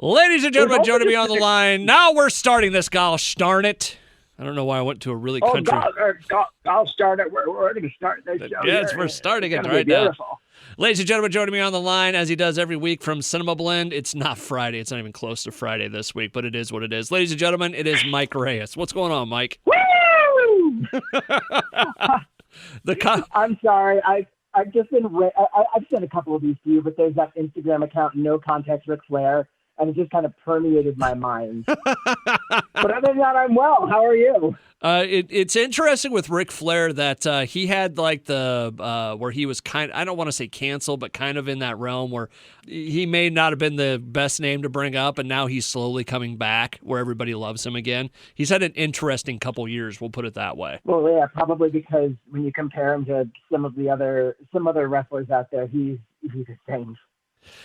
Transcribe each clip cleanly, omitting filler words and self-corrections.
Ladies and gentlemen, joining me on the line. Now we're starting this, gosh darn it. I don't know why I went to a really country. I'll start it. We're going to start this show. Yes, we're starting it right now. Ladies and gentlemen, joining me on the line, as he does every week from Cinemablend. It's not Friday. It's not even close to Friday this week, but it is what it is. Ladies and gentlemen, it is Mike Reyes. What's going on, Mike? Woo! I'm sorry. I've just been. I've sent a couple of these to you, but there's that Instagram account, No Context Ric Flair, and it just kind of permeated my mind. But other than that, I'm well. How are you? It's interesting with Ric Flair that he had like the where he was I don't want to say canceled, but kind of in that realm where he may not have been the best name to bring up, and now he's slowly coming back where everybody loves him again. He's had an interesting couple years, we'll put it that way. Well, yeah, probably because when you compare him to some other wrestlers out there, he's the same.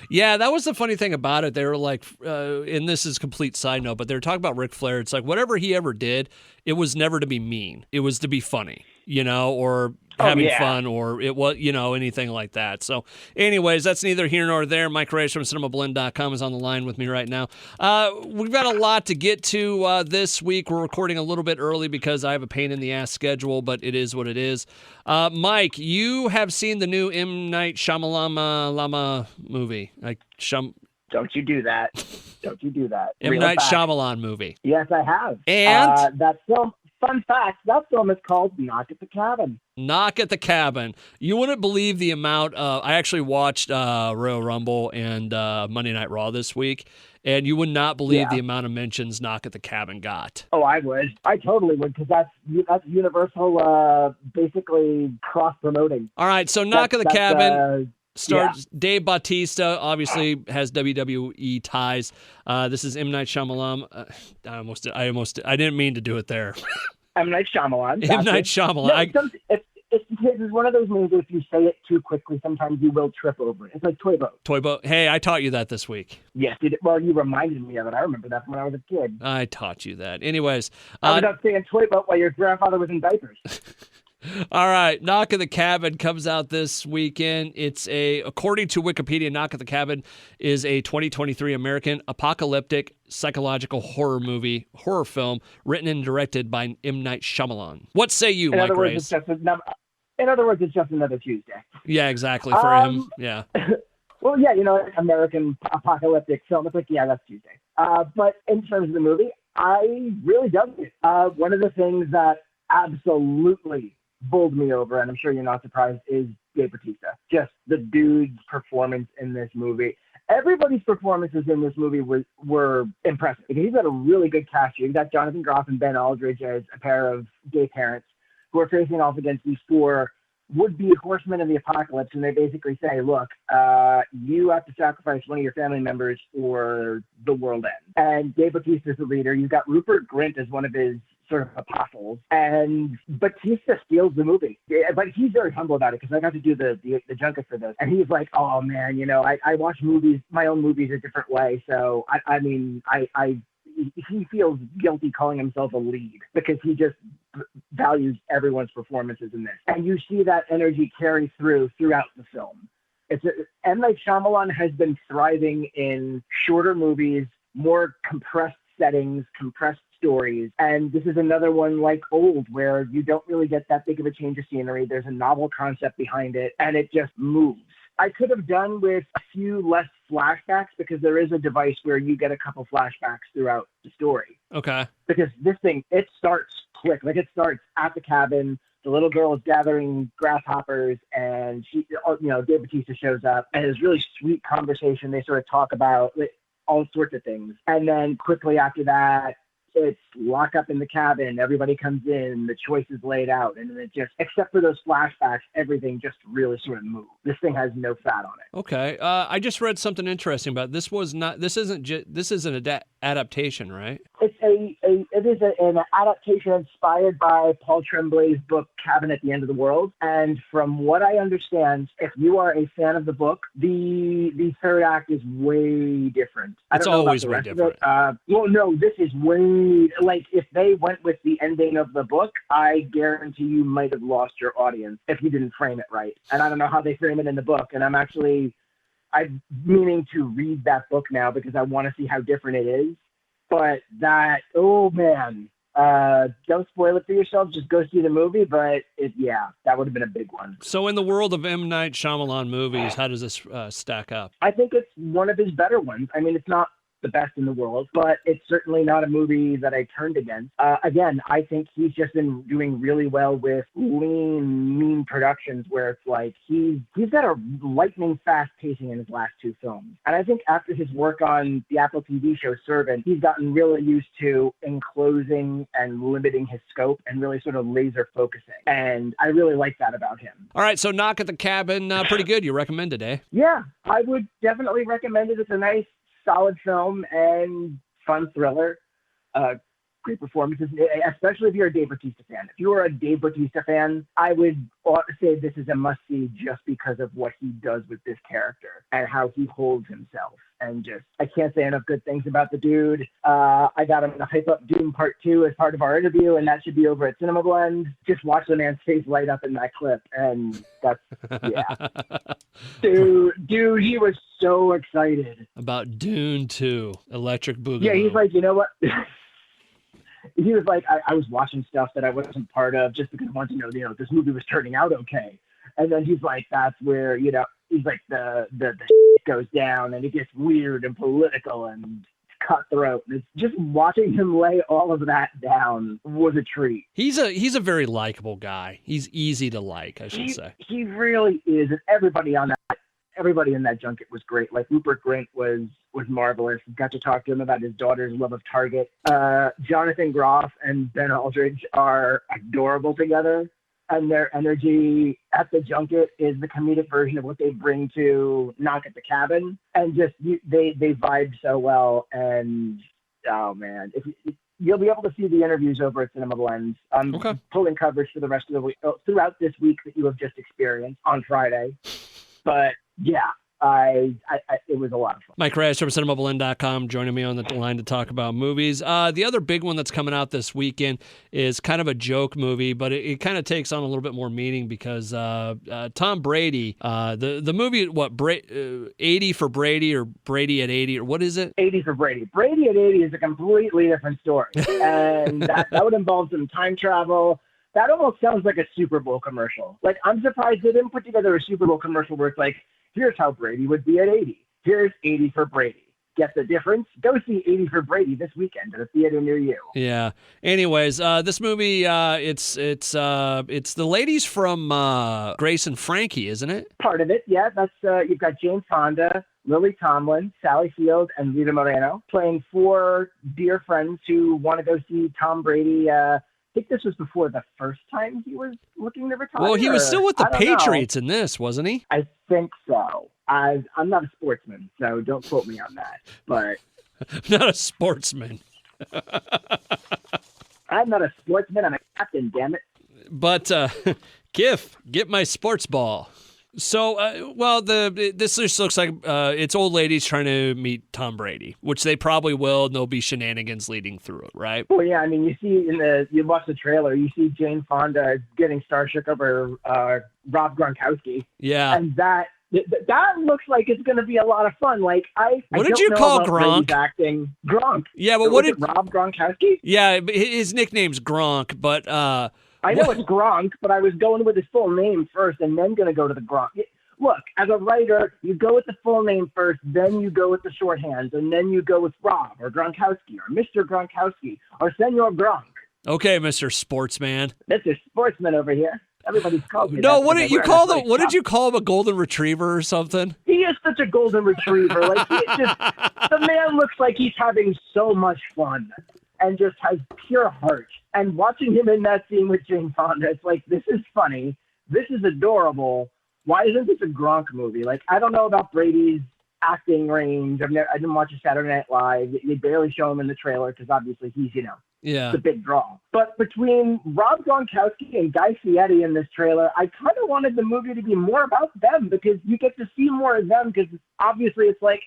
Yeah, that was the funny thing about it. They were like, and this is complete side note, but they were talking about Ric Flair. It's like whatever he ever did, it was never to be mean. It was to be funny, or having fun, or it was, anything like that. So anyways, that's neither here nor there. Mike Reyes from Cinemablend.com is on the line with me right now. We've got a lot to get to this week. We're recording a little bit early because I have a pain in the ass schedule, but it is what it is. Mike, you have seen the new M. Night Shyamalan movie. Don't you do that. Don't you do that. M. Night Shyamalan movie. Yes, I have. And? That film, fun fact, that film is called Knock at the Cabin. Knock at the Cabin. You wouldn't believe the amount of... I actually watched Royal Rumble and Monday Night Raw this week, and you would not believe the amount of mentions Knock at the Cabin got. Oh, I would. I totally would, because that's Universal basically cross-promoting. All right, so Knock at the Cabin... Stars Dave Bautista, obviously has WWE ties. This is M. Night Shyamalan. I didn't mean to do it there. M. Night Shyamalan. M. Night Shyamalan. No, it's one of those movies, if you say it too quickly, sometimes you will trip over it. It's like Toy Boat. Toy Boat. Hey, I taught you that this week. Yes, well, you reminded me of it. I remember that from when I was a kid. I taught you that. Anyways. I was out saying Toy Boat while your grandfather was in diapers. All right, Knock at the Cabin comes out this weekend. According to Wikipedia, Knock at the Cabin is a 2023 American apocalyptic psychological horror film written and directed by M. Night Shyamalan. What say you, Mike Reyes? In other words, it's just another Tuesday. Yeah, exactly, for him, yeah. Well, yeah, American apocalyptic film. It's like, yeah, that's Tuesday. But in terms of the movie, I really dug it. One of the things that absolutely bowled me over, and I'm sure you're not surprised, is Dave Bautista. Just the dude's performance in this movie. Everybody's performances in this movie were impressive. He's got a really good cast here. You've got Jonathan Groff and Ben Aldridge as a pair of gay parents who are facing off against these four would-be horsemen of the apocalypse, and they basically say, look, you have to sacrifice one of your family members or the world ends. And Dave Bautista's the leader. You've got Rupert Grint as one of his sort of apostles, and Batista steals the movie. But he's very humble about it, because I got to do the junket for this, and he's like, oh man, I watch movies, my own movies, a different way. So he feels guilty calling himself a lead, because he just values everyone's performances in this, and you see that energy carry throughout the film. M. Night Shyamalan has been thriving in shorter movies, more compressed settings, compressed stories, and this is another one like Old, where you don't really get that big of a change of scenery. There's a novel concept behind it, and it just moves. I could have done with a few less flashbacks, because there is a device where you get a couple flashbacks throughout the story. Okay. Because this thing, it starts quick. Like, it starts at the cabin. The little girl is gathering grasshoppers, and Dave Bautista shows up, and it's really sweet conversation. They sort of talk about all sorts of things. And then quickly after that, it's lock up in the cabin. Everybody comes in. The choice is laid out, and it just, except for those flashbacks, everything just really sort of moves. This thing has no fat on it. Okay, I just read something interesting about it. This is an adaptation, right? It is an adaptation inspired by Paul Tremblay's book Cabin at the End of the World. And from what I understand, if you are a fan of the book, the third act is way different. It's always way different. Well, no, this is way, like, if they went with the ending of the book, I guarantee you might have lost your audience if you didn't frame it right. And I don't know how they frame it in the book. And I'm actually I'm meaning to read that book now because I want to see how different it is. But that, oh man, don't spoil it for yourself. Just go see the movie. But that would have been a big one. So in the world of M. Night Shyamalan movies, how does this stack up? I think it's one of his better ones. I mean, it's not the best in the world, but it's certainly not a movie that I turned against. Again, I think he's just been doing really well with lean, mean productions where it's like he's got a lightning fast pacing in his last two films. And I think after his work on the Apple TV show Servant, he's gotten really used to enclosing and limiting his scope and really sort of laser focusing. And I really like that about him. All right, so Knock at the Cabin, pretty good. You recommend it, eh? Yeah, I would definitely recommend it. It's a nice, solid film and fun thriller. Great performances, especially if you're a Dave Bautista fan. If you are a Dave Bautista fan, I would say this is a must-see just because of what he does with this character and how he holds himself. And just, I can't say enough good things about the dude. I got him to hype up Doom Part 2 as part of our interview, and that should be over at Cinemablend. Just watch the man's face light up in that clip, and that's, yeah. Dude, he was so excited. About Dune 2, Electric Boogaloo. Yeah, he's like, you know what? He was like, I was watching stuff that I wasn't part of just because I wanted to know, this movie was turning out okay. And then he's like, that's where, he's like, the shit goes down and it gets weird and political and cutthroat. And it's just watching him lay all of that down was a treat. He's a very likable guy. He's easy to like, I should say. He really is. And everybody in that junket was great. Like Rupert Grint was marvelous. Got to talk to him about his daughter's love of Target. Jonathan Groff and Ben Aldridge are adorable together, and their energy at the junket is the comedic version of what they bring to Knock at the Cabin. And just they vibe so well. And oh man, you'll be able to see the interviews over at Cinemablend. I'm pulling coverage for the rest of the week throughout this week that you have just experienced on Friday. But yeah, it was a lot of fun. Mike Reyes from Cinemablend.com joining me on the line to talk about movies. The other big one that's coming out this weekend is kind of a joke movie, but it kind of takes on a little bit more meaning because Tom Brady, the movie, 80 for Brady or Brady at 80, or what is it? 80 for Brady. Brady at 80 is a completely different story. And that would involve some time travel. That almost sounds like a Super Bowl commercial. Like, I'm surprised they didn't put together a Super Bowl commercial where it's like, here's how Brady would be at 80. Here's 80 for Brady. Get the difference? Go see 80 for Brady this weekend at a theater near you. Yeah. Anyways, this movie, it's the ladies from Grace and Frankie, isn't it? Part of it, yeah. That's you've got Jane Fonda, Lily Tomlin, Sally Field, and Rita Moreno playing four dear friends who want to go see Tom Brady. I think this was before the first time he was looking to retire. Well, he was still with the Patriots in this, wasn't he? I think so. I'm not a sportsman, so don't quote me on that. But not a sportsman. I'm not a sportsman. I'm a captain, damn it. But, Kiff, get my sports ball. So, this just looks like it's old ladies trying to meet Tom Brady, which they probably will, and there'll be shenanigans leading through it, right? Well, yeah, I mean, you watch the trailer, you see Jane Fonda getting starstruck over Rob Gronkowski. Yeah. And that looks like it's going to be a lot of fun. Like, what did you call Gronk? Acting Gronk. Yeah, but what did Rob Gronkowski? Yeah, his nickname's Gronk, but I know it's Gronk, but I was going with his full name first and then going to go to the Gronk. Look, as a writer, you go with the full name first, then you go with the shorthands, and then you go with Rob or Gronkowski or Mr. Gronkowski or Senor Gronk. Okay, Mr. Sportsman. Mr. Sportsman over here. Everybody's called me. No, what did you call him? What did you call him? A golden retriever or something? He is such a golden retriever. Like the man looks like he's having so much fun and just has pure heart. And watching him in that scene with Jane Fonda, it's like, this is funny. This is adorable. Why isn't this a Gronk movie? Like, I don't know about Brady's acting range. I didn't watch a Saturday Night Live. They barely show him in the trailer because obviously he's, Yeah. the big draw. But between Rob Gronkowski and Guy Fieri in this trailer, I kind of wanted the movie to be more about them because you get to see more of them because obviously it's like,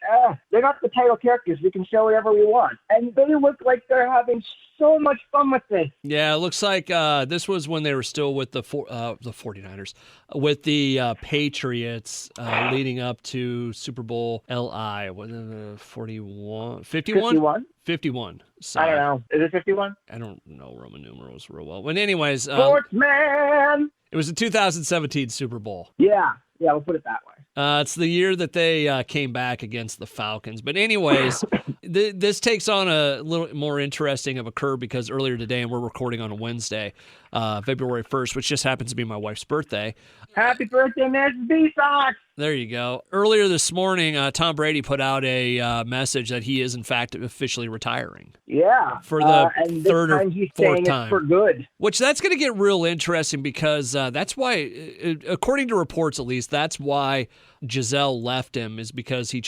they're not the title characters. We can show whatever we want. And they look like they're having so much fun with this. Yeah, it looks like this was when they were still with the 49ers, with the Patriots leading up to Super Bowl LI. Was it 41? 51? 51? 51. So, I don't know. Is it 51? I don't know Roman numerals real well. But anyways, Sportsman! it was the 2017 Super Bowl. Yeah, we'll put it that way. It's the year that they came back against the Falcons. But anyways, this takes on a little more interesting of a curve because earlier today, and we're recording on a Wednesday, February 1st, which just happens to be my wife's birthday. Happy birthday, Mrs. B-sox! There you go. Earlier this morning, Tom Brady put out a message that he is, in fact, officially retiring. Yeah. For the and third this time or he's fourth saying time. It's for good. Which that's going to get real interesting because that's why, according to reports at least, that's why Giselle left him is because he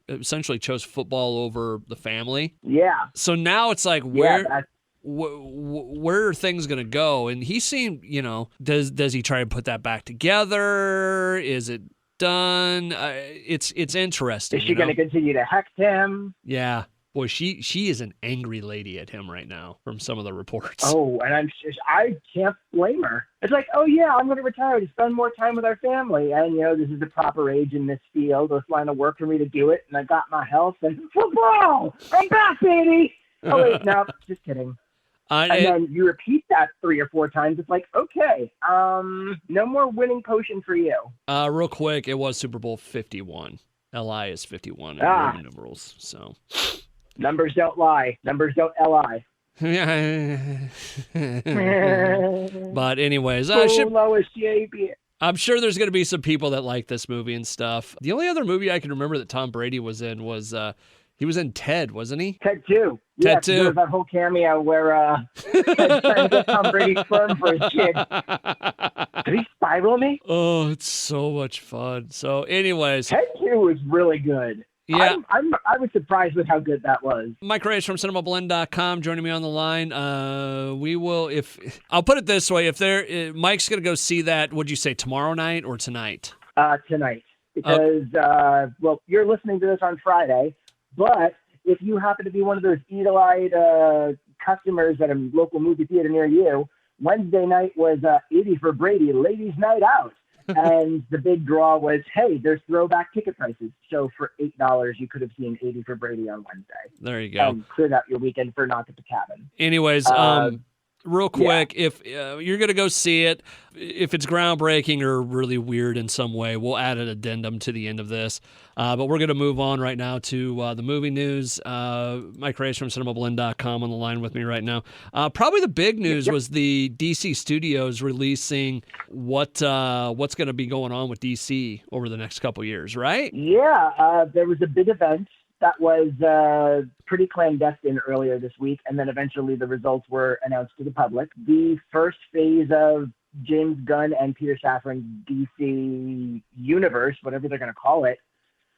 essentially chose football over the family. Yeah. So now it's like, where are things going to go? And he seemed, does he try to put that back together? Is it done? It's interesting. Is she going to continue to hex him? Yeah. Boy, she is an angry lady at him right now from some of the reports. Oh, and I can't blame her. It's like, oh yeah, I'm going to retire to spend more time with our family. And, this is the proper age in this field, this line of work for me to do it. And I got my health and football. I'm back, baby. Oh, wait, no, just kidding. And then you repeat that 3 or 4 times. It's like, okay, no more winning potion for you. Real quick, it was Super Bowl 51. LI is 51 in Roman numerals. So numbers don't lie. Numbers don't LI. But anyways, I'm sure there's going to be some people that like this movie and stuff. The only other movie I can remember that Tom Brady was in was he was in Ted, wasn't he? Ted 2. Ted 2. There was that whole cameo where Ted's trying to get Tom Brady's sperm for his kid. Did he spiral me? Oh, it's so much fun. So anyways. Ted 2 was really good. Yeah. I was surprised with how good that was. Mike Reyes from Cinemablend.com joining me on the line. I'll put it this way, if Mike's going to go see that, would you say tomorrow night or tonight? Tonight. Because, you're listening to this on Friday, but if you happen to be one of those eagle-eyed customers at a local movie theater near you, Wednesday night was 80 for Brady, Ladies Night Out. And the big draw was, hey, there's throwback ticket prices. So for $8, you could have seen 80 for Brady on Wednesday. There you go. And cleared out your weekend for Knock at the Cabin. Anyways, real quick, if you're going to go see it, if it's groundbreaking or really weird in some way, we'll add an addendum to the end of this. But we're going to move on right now to the movie news. Mike Reyes from Cinemablend.com on the line with me right now. Probably the big news was the DC Studios releasing what's going to be going on with DC over the next couple years, right? Yeah, there was a big event that was pretty clandestine earlier this week, and then eventually the results were announced to the public. The first phase of James Gunn and Peter Safran's DC universe, whatever they're going to call it,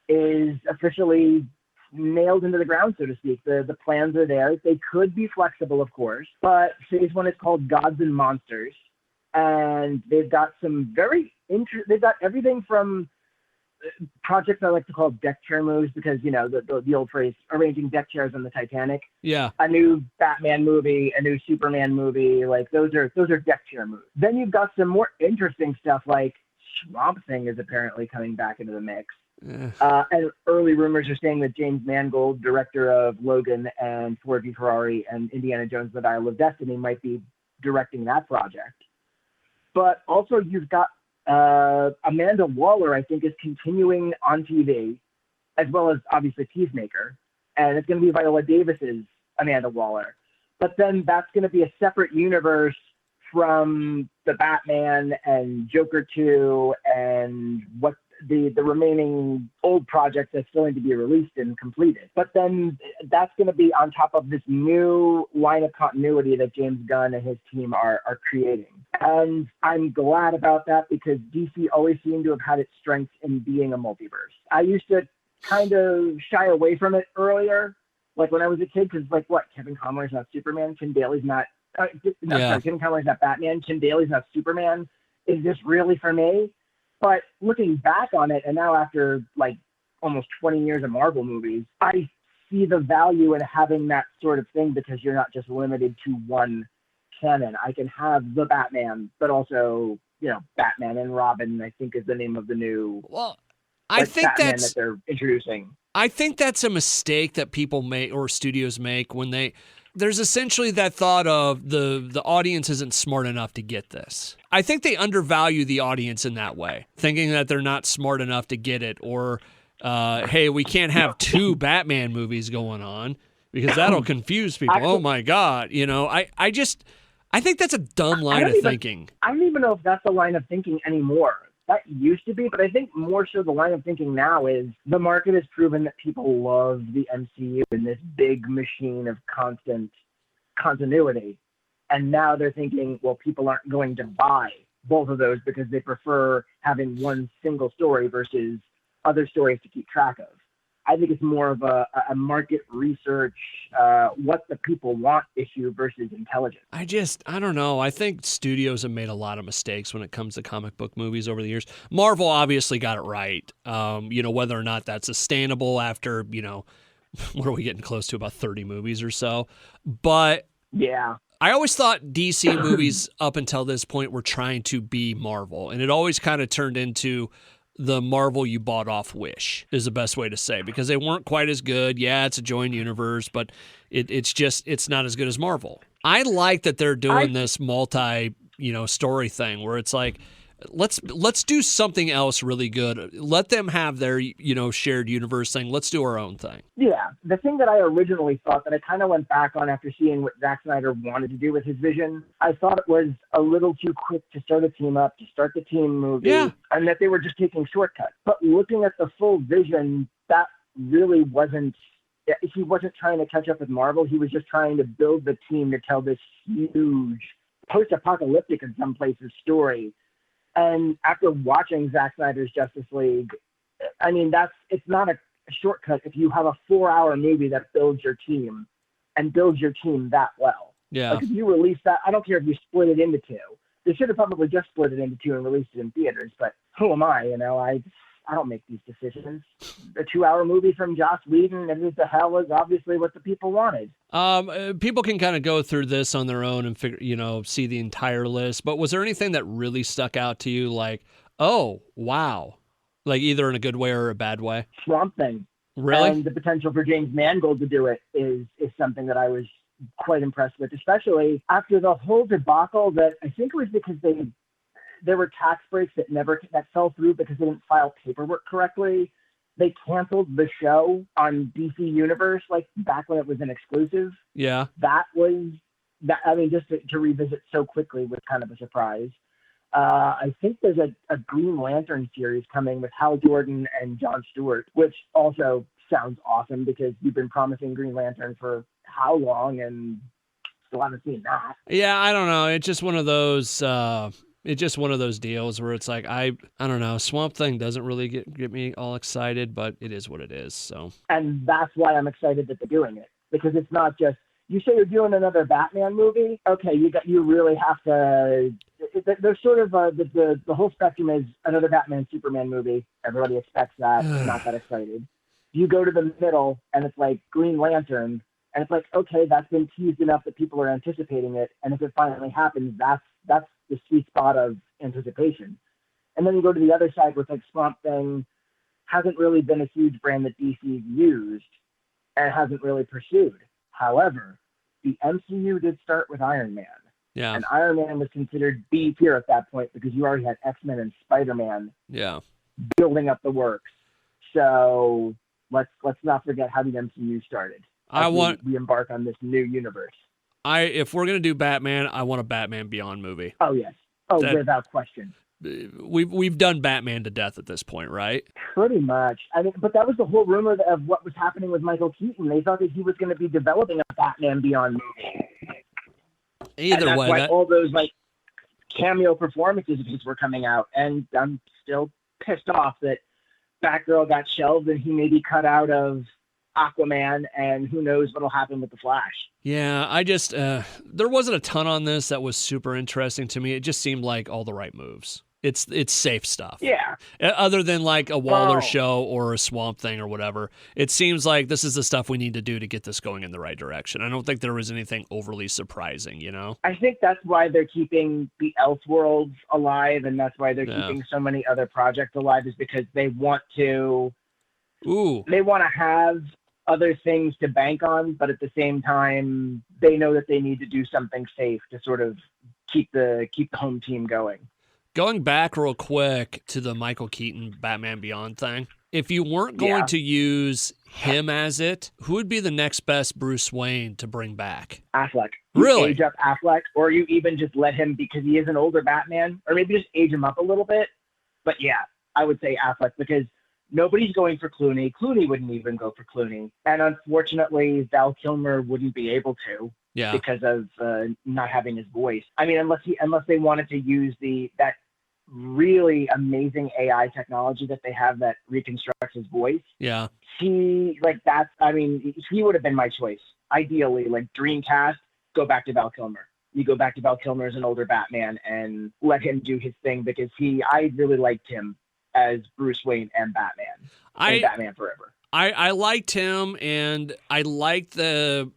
is officially nailed into the ground, so to speak. The plans are there. They could be flexible, of course, but phase 1 is called Gods and Monsters, and they've got some they've got everything from projects I like to call deck chair moves because, the old phrase, arranging deck chairs on the Titanic. Yeah. A new Batman movie, a new Superman movie, like those are deck chair moves. Then you've got some more interesting stuff like Swamp Thing is apparently coming back into the mix. And early rumors are saying that James Mangold, director of Logan and Ford v Ferrari and Indiana Jones and the Dial of Destiny, might be directing that project. But also you've got Amanda Waller, I think, is continuing on TV, as well as obviously Peacemaker, and it's going to be Viola Davis's Amanda Waller. But then that's going to be a separate universe from the Batman and Joker 2 and what the remaining old projects that's still need to be released and completed. But then that's going to be on top of this new line of continuity that James Gunn and his team are creating. And I'm glad about that because DC always seemed to have had its strengths in being a multiverse. I used to kind of shy away from it earlier Like when I was a kid, because like what, Kevin Conroy's not Superman, Tim Daly's not. Yeah. Kevin Conroy's not Batman, Tim Daly's not Superman. Is this really for me? But looking back on it, and now after like almost 20 years of Marvel movies, I see the value in having that sort of thing because you're not just limited to one canon. I can have the Batman, but also, Batman and Robin, I think is the name of the new I think Batman that they're introducing. I think that's a mistake that people make or studios make when there's essentially that thought of the audience isn't smart enough to get this. I think they undervalue the audience in that way, thinking that they're not smart enough to get it, or hey, we can't have two Batman movies going on because that'll confuse people. Actually, oh my God. I think that's a dumb line of thinking. I don't even know if that's a line of thinking anymore. That used to be, but I think more so the line of thinking now is the market has proven that people love the MCU and this big machine of constant continuity. And now they're thinking, well, people aren't going to buy both of those because they prefer having one single story versus other stories to keep track of. I think it's more of a market research, what the people want issue versus intelligence. I don't know. I think studios have made a lot of mistakes when it comes to comic book movies over the years. Marvel obviously got it right. Whether or not that's sustainable after, what are we getting close to, about 30 movies or so? But yeah, I always thought DC movies up until this point were trying to be Marvel, and it always kind of turned into the Marvel you bought off Wish is the best way to say, because they weren't quite as good. Yeah, it's a joined universe, but it's not as good as Marvel. I like that they're doing this multi, story thing where it's like, let's do something else really good. Let them have their, shared universe thing. Let's do our own thing. Yeah. The thing that I originally thought that I kind of went back on after seeing what Zack Snyder wanted to do with his vision, I thought it was a little too quick to start a team up, to start the team movie, and that they were just taking shortcuts. But looking at the full vision, that really wasn't, he wasn't trying to catch up with Marvel. He was just trying to build the team to tell this huge post-apocalyptic in some places story. And after watching Zack Snyder's Justice League, I mean, it's not a shortcut if you have a 4-hour movie that builds your team and builds your team that well. Yeah. Like if you release that, I don't care if you split it into two. They should have probably just split it into two and released it in theaters, but who am I? I don't make these decisions. A 2-hour movie from Joss Whedon, and the hell is obviously what the people wanted. People can kind of go through this on their own and figure, see the entire list. But was there anything that really stuck out to you? Like, oh, wow. Like either in a good way or a bad way? Swamp Thing. Really? And the potential for James Mangold to do it is something that I was quite impressed with, especially after the whole debacle that I think it was because there were tax breaks that fell through because they didn't file paperwork correctly. They canceled the show on DC Universe, like back when it was an exclusive. Yeah. Just to revisit so quickly was kind of a surprise. I think there's a Green Lantern series coming with Hal Jordan and Jon Stewart, which also sounds awesome because you've been promising Green Lantern for how long and still haven't seen that. Yeah, I don't know. It's just one of those deals where it's like, I don't know, Swamp Thing doesn't really get me all excited, but it is what it is. So, and that's why I'm excited that they're doing it, because it's not just, you say you're doing another Batman movie. Okay, you really have to. There's sort of the whole spectrum is another Batman Superman movie. Everybody expects that. Not that excited. You go to the middle and it's like Green Lantern, and it's like, okay, that's been teased enough that people are anticipating it, and if it finally happens, that's the sweet spot of anticipation. And then you go to the other side with like Swamp Thing hasn't really been a huge brand that DC's used and hasn't really pursued. However, the MCU did start with Iron Man. Yeah. And Iron Man was considered B tier at that point because you already had X-Men and Spider-Man building up the works. So let's not forget how the MCU started. We embark on this new universe. If we're gonna do Batman, I want a Batman Beyond movie. Oh yes. Without question. We've done Batman to death at this point, right? Pretty much. I mean, but that was the whole rumor of what was happening with Michael Keaton. They thought that he was going to be developing a Batman Beyond movie. Either way, why all those like cameo performances of his were coming out, and I'm still pissed off that Batgirl got shelved and he may be cut out of Aquaman, and who knows what'll happen with the Flash. Yeah, I just there wasn't a ton on this that was super interesting to me. It just seemed like all the right moves. It's safe stuff. Yeah. Other than like a Waller show or a Swamp Thing or whatever, it seems like this is the stuff we need to do to get this going in the right direction. I don't think there was anything overly surprising, you know? I think that's why they're keeping the Elseworlds alive, and that's why they're keeping so many other projects alive, is because they want to have other things to bank on, but at the same time, they know that they need to do something safe to sort of keep the home team going. Going back real quick to the Michael Keaton Batman Beyond thing, if you weren't going to use him as it, who would be the next best Bruce Wayne to bring back? Affleck. Really? Age up Affleck, or you even just let him, because he is an older Batman, or maybe just age him up a little bit. But yeah, I would say Affleck, because nobody's going for Clooney. Clooney wouldn't even go for Clooney. And unfortunately, Val Kilmer wouldn't be able to because of not having his voice. I mean, unless they wanted to use that really amazing AI technology that they have that reconstructs his voice. Yeah. He would have been my choice. Ideally, like Dreamcast, go back to Val Kilmer. You go back to Val Kilmer as an older Batman and let him do his thing, because I really liked him as Bruce Wayne and Batman. And Batman Forever. I liked him, and I liked the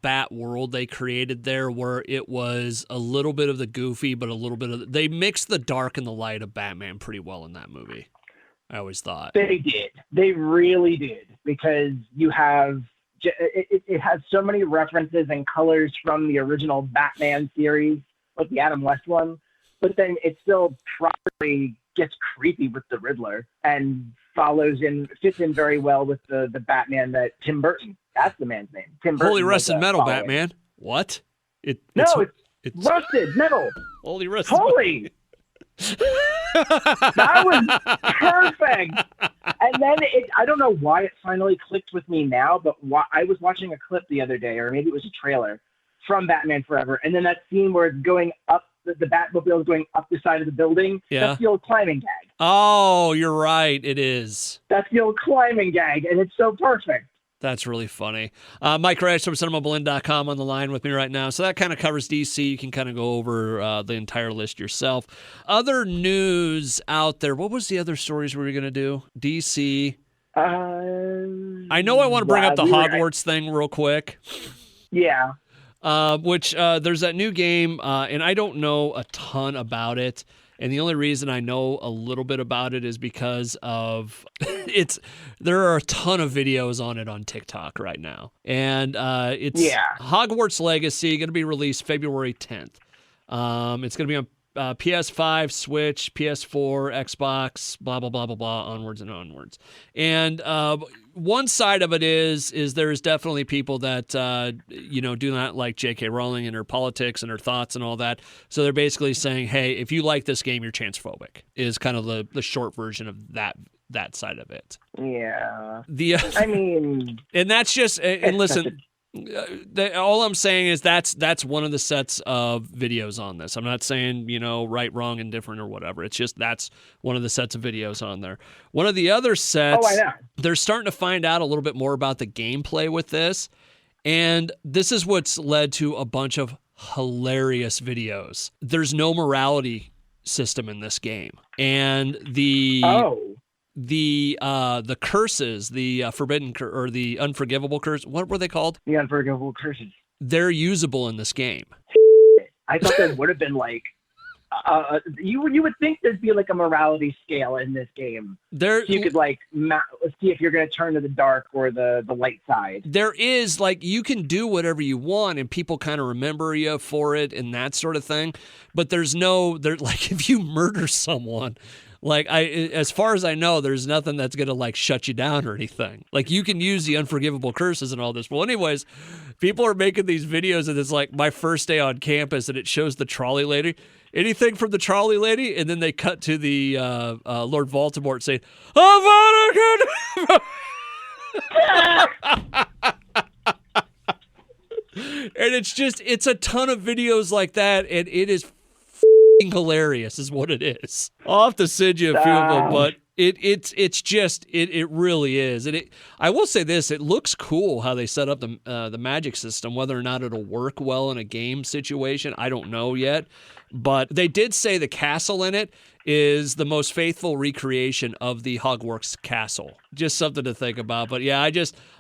Bat world they created there, where it was a little bit of the goofy, but a little bit of they mixed the dark and the light of Batman pretty well in that movie. I always thought they did. They really did, because you have it has so many references and colors from the original Batman series, like the Adam West one, but then it still properly gets creepy with the Riddler and fits in very well with the Batman that Tim Burton. That's the man's name. Tim Burton. Holy Rusted Metal Batman. What? It's Rusted Metal. Holy Rusted Holy. That was perfect. And then I don't know why it finally clicked with me now, but I was watching a clip the other day, or maybe it was a trailer from Batman Forever, and then that scene where it's going up, the Batmobile is going up the side of the building. Yeah. That's the old climbing gag. Oh, you're right. It is. That's the old climbing gag, and it's so perfect. That's really funny. Mike Reyes from Cinemablend.com on the line with me right now. So that kind of covers DC. You can kind of go over the entire list yourself. Other news out there. What was the other stories we were going to do? DC. I know I want to bring up the Hogwarts thing real quick. Yeah. Which there's that new game, and I don't know a ton about it. And the only reason I know a little bit about it is because of there are a ton of videos on it on TikTok right now. And it's Hogwarts Legacy, going to be released February 10th. It's going to be on PS5, Switch, PS4, Xbox, blah, blah, blah, blah, blah, onwards and onwards. And one side of it is there's definitely people that, do not like J.K. Rowling and her politics and her thoughts and all that. So they're basically saying, hey, if you like this game, you're transphobic, is kind of the short version of that side of it. Yeah. And that's just, and listen, all I'm saying is that's one of the sets of videos on this. I'm not saying, right, wrong, indifferent, or whatever. It's just that's one of the sets of videos on there. One of the other sets, they're starting to find out a little bit more about the gameplay with this, and this is what's led to a bunch of hilarious videos. There's no morality system in this game, and the curses, the forbidden or the unforgivable curse, what were they called? The unforgivable curses. They're usable in this game. I thought there would have been like you would think there'd be like a morality scale in this game. So you could like see if you're going to turn to the dark or the light side. There is, like, you can do whatever you want and people kind of remember you for it and that sort of thing. But there's like, if you murder someone, like, as far as I know, there's nothing that's going to, like, shut you down or anything. Like, you can use the unforgivable curses and all this. Well, anyways, people are making these videos, and it's like my first day on campus, and it shows the trolley lady. Anything from the trolley lady? And then they cut to the Lord Voldemort saying, and it's a ton of videos like that, and it is hilarious is what it is. I'll have to send you a few of them, but It really is. And I will say this, it looks cool how they set up the magic system. Whether or not it'll work well in a game situation, I don't know yet. But they did say the castle in it is the most faithful recreation of the Hogwarts castle. Just something to think about. But yeah,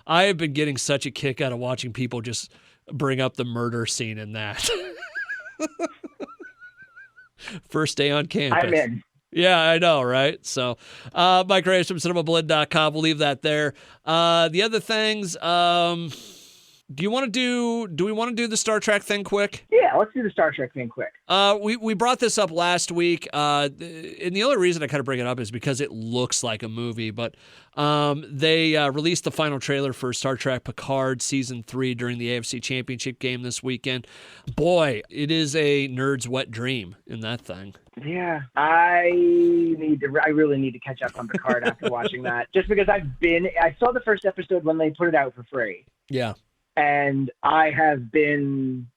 I have been getting such a kick out of watching people just bring up the murder scene in that. First day on campus. I'm in. Yeah, I know, right? So, Mike Reyes from Cinemablend.com. We'll leave that there. The other things, do we want to do the Star Trek thing quick? Yeah, let's do the Star Trek thing quick. We brought this up last week, and the only reason I kind of bring it up is because it looks like a movie, but they released the final trailer for Star Trek Picard Season 3 during the AFC Championship game this weekend. Boy, it is a nerd's wet dream in that thing. Yeah, I really need to catch up on Picard after watching that, just because I saw the first episode when they put it out for free. Yeah. And I've been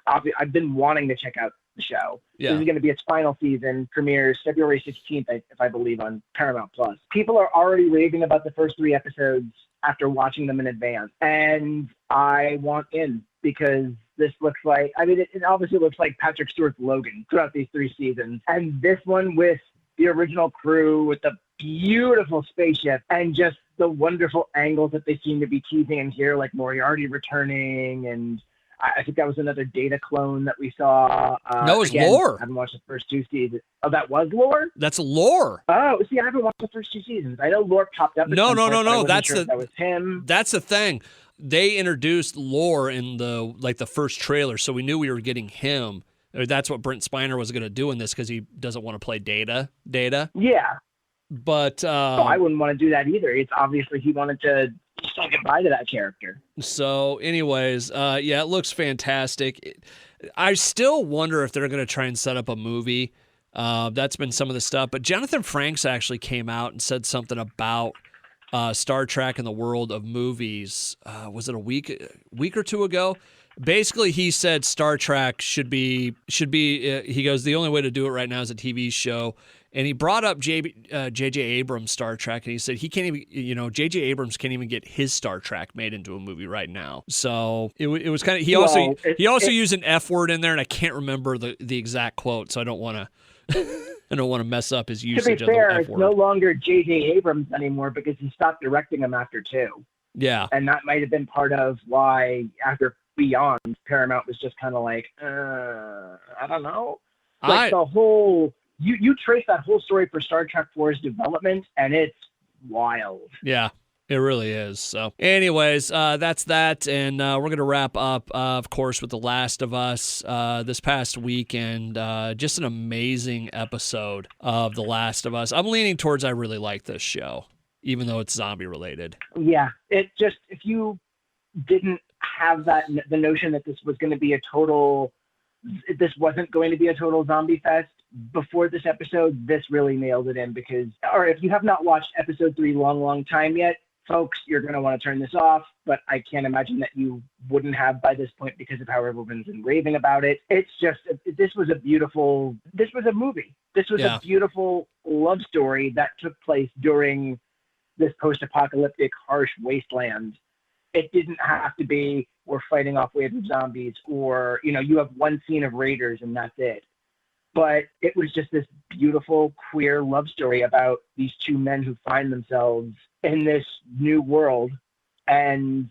wanting to check out the show. Yeah. This is going to be its final season, premieres February 16th, if I believe, on Paramount+. People are already raving about the first 3 episodes after watching them in advance. And I want in, because this looks like, it obviously looks like Patrick Stewart's Logan throughout these 3 seasons. And this one with the original crew, with the beautiful spaceship and just the wonderful angles that they seem to be teasing in here, like Moriarty returning, and I think that was another Data clone that we saw. No, it was Lore. I haven't watched the first 2 seasons. Oh, that was Lore? That's Lore. Oh, see, I haven't watched the first 2 seasons. I know Lore popped up. No. That was him. That's the thing. They introduced Lore in the first trailer, so we knew we were getting him. That's what Brent Spiner was going to do in this, because he doesn't want to play Data. Yeah. But I wouldn't want to do that either. It's obviously he wanted to say goodbye to that character. So anyways, it looks fantastic. I still wonder if they're going to try and set up a movie. That's been some of the stuff. But Jonathan Frakes actually came out and said something about Star Trek in the world of movies. Was it a week or 2 ago? Basically, he said Star Trek should be. He goes, the only way to do it right now is a TV show. And he brought up J.J. Abrams' Star Trek, and he said he can't even, J.J. Abrams can't even get his Star Trek made into a movie right now. So it was kind of, he also used an F word in there, and I can't remember the exact quote, so I don't want to mess up his usage of the F word. It's no longer J.J. Abrams anymore, because he stopped directing them after 2. Yeah. And that might have been part of why after Beyond, Paramount was just kind of like, I don't know. Like the whole... You trace that whole story for Star Trek 4's development, and it's wild. Yeah, it really is. So anyways, that's that. And we're going to wrap up, of course, with The Last of Us this past week. And just an amazing episode of The Last of Us. I'm leaning towards I really like this show, even though it's zombie related. Yeah, it just, if you didn't have the notion that this wasn't going to be a total zombie fest before this episode, this really nailed it in, because, or if you have not watched episode 3 long time yet, folks, you're going to want to turn this off, but I can't imagine that you wouldn't have by this point, because of how everyone's been raving about it. It's just, this was a movie. This was a beautiful love story that took place during this post-apocalyptic harsh wasteland. It didn't have to be, we're fighting off waves of zombies, or, you have one scene of raiders and that's it. But it was just this beautiful queer love story about these 2 men who find themselves in this new world and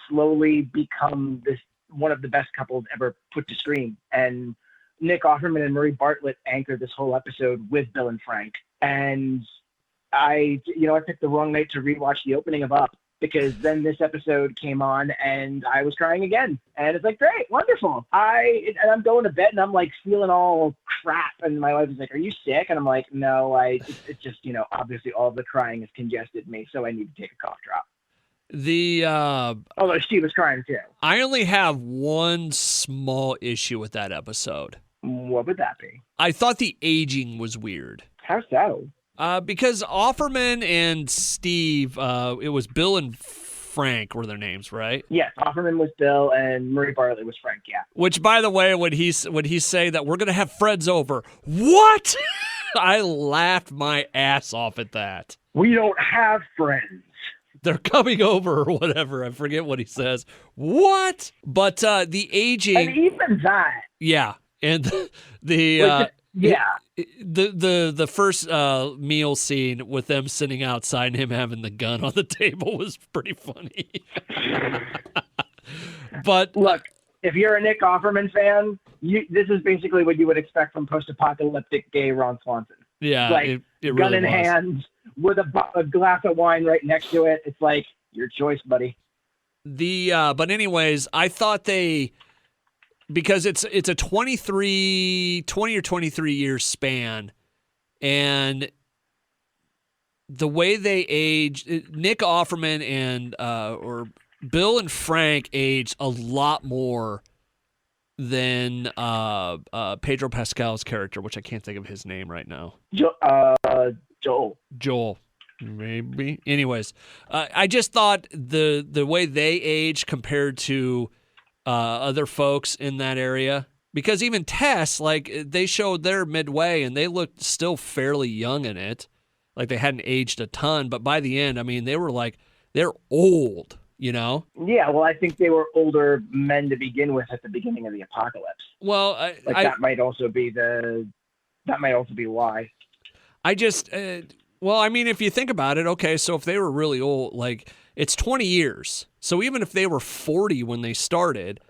slowly become one of the best couples ever put to screen. And Nick Offerman and Murray Bartlett anchored this whole episode with Bill and Frank. And I picked the wrong night to rewatch the opening of Up, because then this episode came on and I was crying again. And it's like, great, wonderful. And I'm going to bed and I'm like feeling all crap. And my wife is like, are you sick? And I'm like, no, it's just, obviously all the crying has congested me, so I need to take a cough drop. Although she was crying too. I only have one small issue with that episode. What would that be? I thought the aging was weird. How so? Because Offerman and Steve, it was Bill and Frank were their names, right? Yes, Offerman was Bill and Murray Bartlett was Frank, yeah. Which, by the way, when he say that we're going to have Fred's over, what? I laughed my ass off at that. We don't have friends. They're coming over or whatever. I forget what he says. What? But the aging. And even that. Yeah. And the the first meal scene with them sitting outside and him having the gun on the table was pretty funny. But look, if you're a Nick Offerman fan, this is basically what you would expect from post-apocalyptic gay Ron Swanson. Yeah, like it really gun in was. hand with a glass of wine right next to it. It's like, your choice, buddy. But anyways, I thought because it's a 20 or 23 year span, and the way they age, Nick Offerman and or Bill and Frank aged a lot more than Pedro Pascal's character, which I can't think of his name right now. Joel. Maybe. Anyways, I just thought the way they age compared to other folks in that area, because even Tess, like, they showed their midway and they looked still fairly young in it, like they hadn't aged a ton, but by the end, I mean, they were like, they're old, you know? Yeah, well, I think they were older men to begin with at the beginning of the apocalypse. Well, that might also be why. I just, well, I mean, if you think about it, okay, so if they were really old, like, it's 20 years. So even if they were 40 when they started,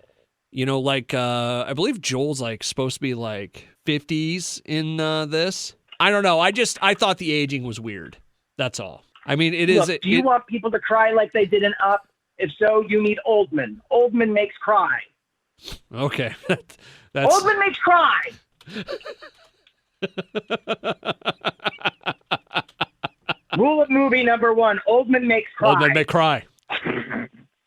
you know, like, I believe Joel's, like, supposed to be, like, 50s in this. I don't know. I thought the aging was weird. That's all. I mean, it is. Look, do you want people to cry like they did in Up? If so, you need Oldman. Oldman makes cry. Okay. Oldman makes cry. Rule of movie number 1: Oldman makes cry. Oldman make cry.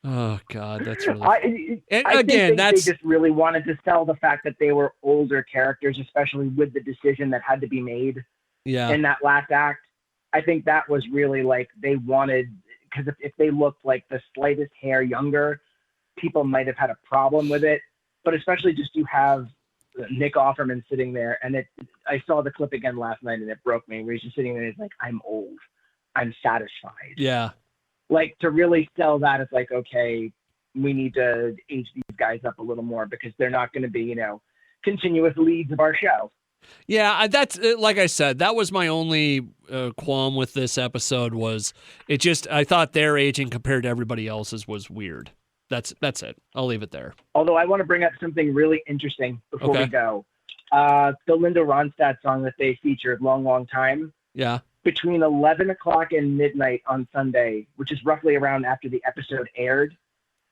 Oh God, that's really. I think they just really wanted to sell the fact that they were older characters, especially with the decision that had to be made. Yeah. In that last act, I think that was really like they wanted, because if they looked like the slightest hair younger, people might have had a problem with it. But especially just to have Nick Offerman sitting there, and I saw the clip again last night, and it broke me. Where he's just sitting there, and he's like, "I'm old, I'm satisfied." Yeah. Like, to really sell that, it's like, okay, we need to age these guys up a little more because they're not going to be, continuous leads of our show. Yeah, that's like I said, that was my only qualm with this episode. Was it just, I thought their aging compared to everybody else's was weird. That's it. I'll leave it there. Although I want to bring up something really interesting before we go. The Linda Ronstadt song that they featured, Long, Long Time. Yeah. Between 11 o'clock and midnight on Sunday, which is roughly around after the episode aired,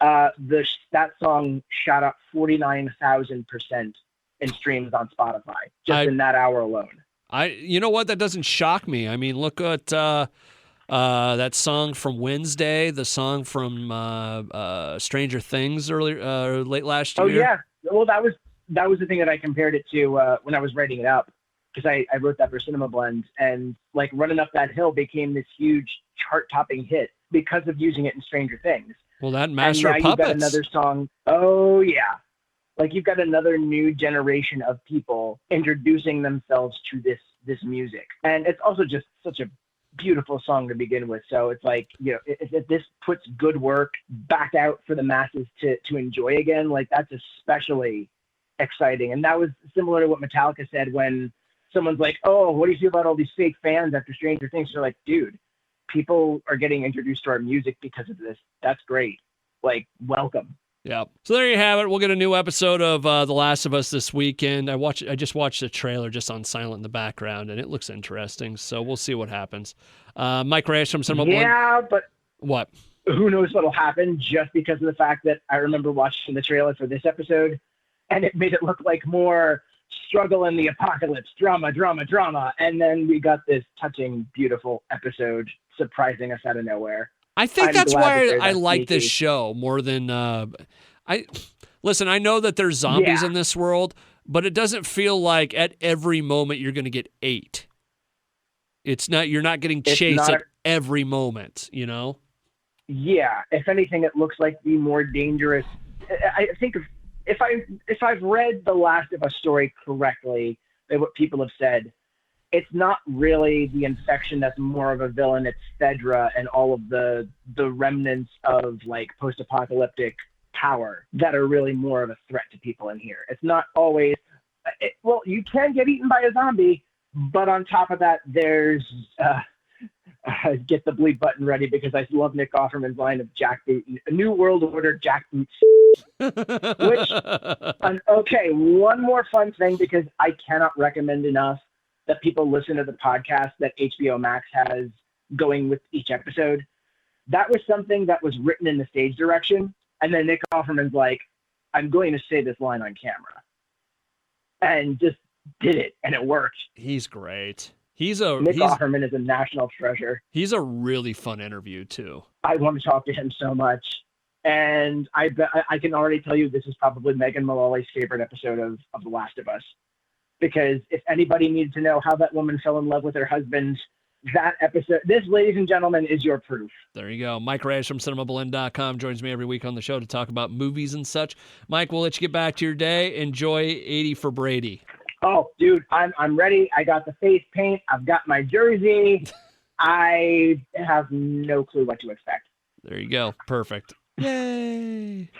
that song shot up 49,000% in streams on Spotify, just in that hour alone. You know what? That doesn't shock me. I mean, look at that song from Wednesday, the song from Stranger Things late last year. Oh yeah. Well, that was the thing that I compared it to when I was writing it up, because I wrote that for Cinemablend, and like Running Up That Hill became this huge chart-topping hit because of using it in Stranger Things. Well, that Master of Puppets. Puppets. You've got another song. Oh yeah. Like, you've got another new generation of people introducing themselves to this music. And it's also just such a beautiful song to begin with. So it's like, if this puts good work back out for the masses to enjoy again, like, that's especially exciting. And that was similar to what Metallica said when someone's like, "Oh, what do you feel about all these fake fans after Stranger Things?" They're like, "Dude, people are getting introduced to our music because of this. That's great. Like, welcome." Yeah. So there you have it. We'll get a new episode of The Last of Us this weekend. I just watched the trailer just on silent in the background, and it looks interesting. So we'll see what happens. Mike Reyes from Cinemablend. Yeah, but what? Who knows what'll happen? Just because of the fact that I remember watching the trailer for this episode, and it made it look like more struggle in the apocalypse, drama, and then we got this touching, beautiful episode surprising us out of nowhere. I think that's why I like this show more than listen, I know that there's zombies in this world, but it doesn't feel like at every moment you're going to get ate. You're not getting chased at every moment, Yeah, if anything, it looks like the more dangerous. I think if I've read the Last of Us story correctly, by what people have said, it's not really the infection that's more of a villain. It's Fedra and all of the remnants of like post-apocalyptic power that are really more of a threat to people in here. It's not always, well, you can get eaten by a zombie, but on top of that, there's, get the bleep button ready because I love Nick Offerman's line of jackboot, a new world order jackboot. Which, okay, one more fun thing because I cannot recommend enough that people listen to the podcast that HBO Max has going with each episode. That was something that was written in the stage direction. And then Nick Offerman's like, I'm going to say this line on camera. And just did it. And it worked. He's great. Nick Offerman is a national treasure. He's a really fun interview, too. I want to talk to him so much. And I can already tell you this is probably Megan Mullally's favorite episode of The Last of Us. Because if anybody needs to know how that woman fell in love with her husband, that episode, this, ladies and gentlemen, is your proof. There you go. Mike Reyes from Cinemablend.com joins me every week on the show to talk about movies and such. Mike, we'll let you get back to your day. Enjoy 80 for Brady. Oh, dude, I'm ready. I got the face paint. I've got my jersey. I have no clue what to expect. There you go. Perfect. Yay.